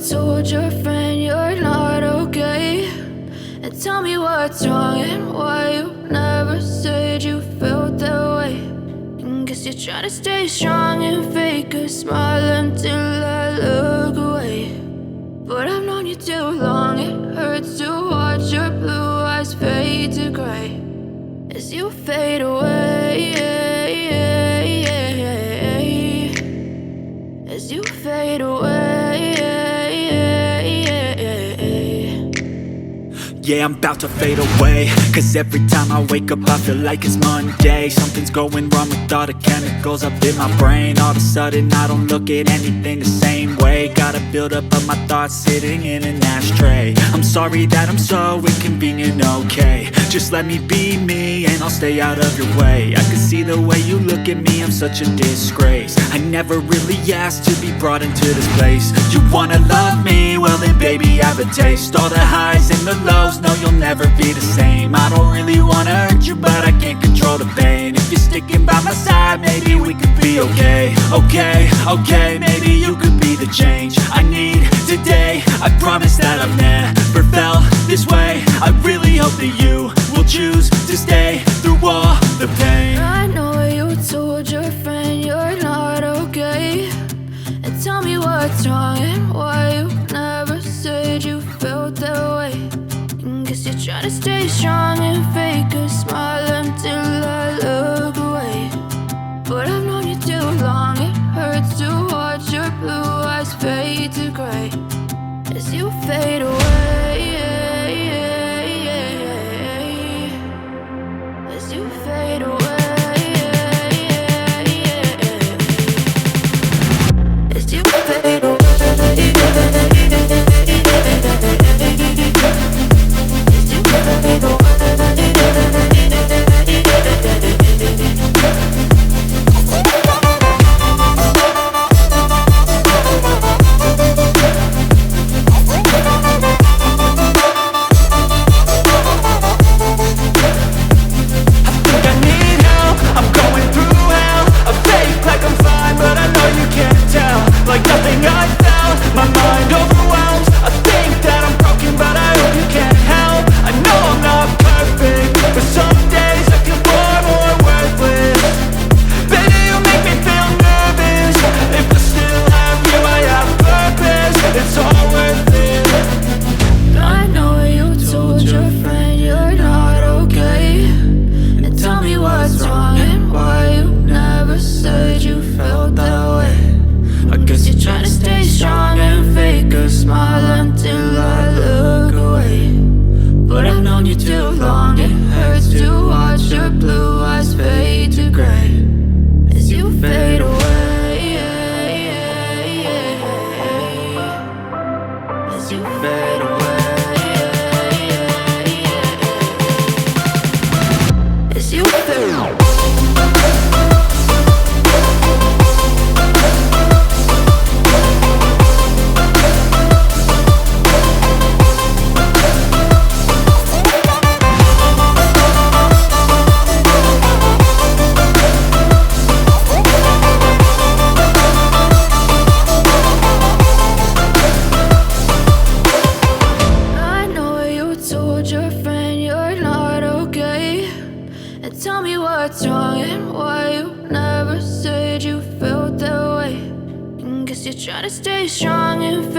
told your friend you're not okay, and tell me what's wrong and why you never said you felt that way. And guess you're trying to stay strong and fake a smile until I look away. But I've known you too long, it hurts to watch your blue eyes fade to gray as you fade away, as you fade away. Yeah, I'm about to fade away, cause every time I wake up I feel like it's Monday. Something's going wrong with all the chemicals up in my brain. All of a sudden I don't look at anything the same way. Gotta build up of my thoughts sitting in an ashtray. I'm sorry that I'm so inconvenient, okay. Just let me be me and I'll stay out of your way. I can see the way you look at me, I'm such a disgrace. I never really asked to be brought into this place. You wanna love me? Well then baby I have a taste. All the highs and the lows, no you'll never be the same. I don't really wanna hurt you but I can't control the pain. If you're sticking by my side maybe we could be okay. Okay, maybe you could be the change I need today. I promise that I've never felt this way. I really hope that you will choose to stay through all the pain. I know you told your friend you're not okay, and tell me what's wrong and why you never said you felt that way. And guess you're trying to stay strong and fake a smile until I look away. But I've known you too long, it hurts to watch your blue eyes fade to gray as you fade away, as you fade away, as you fade away. Like nothing I felt, my mind overwhelmed. I think that I'm broken but I hope you can't help. I know I'm not perfect, but some days I feel far more worthless. Baby, you make me feel nervous. If I still have you, I have purpose. It's all worth it. I know you told your friend you're not okay, and tell me what's wrong and why you never said you felt that way. I guess you're trying to stay strong and fake a smile until I look away. But I've known you too long, it hurts to watch your blue eyes fade to gray as you fade away, as you fade away, as you fade away. Tell me what's wrong and why you never said you felt that way. And guess you're trying to stay strong and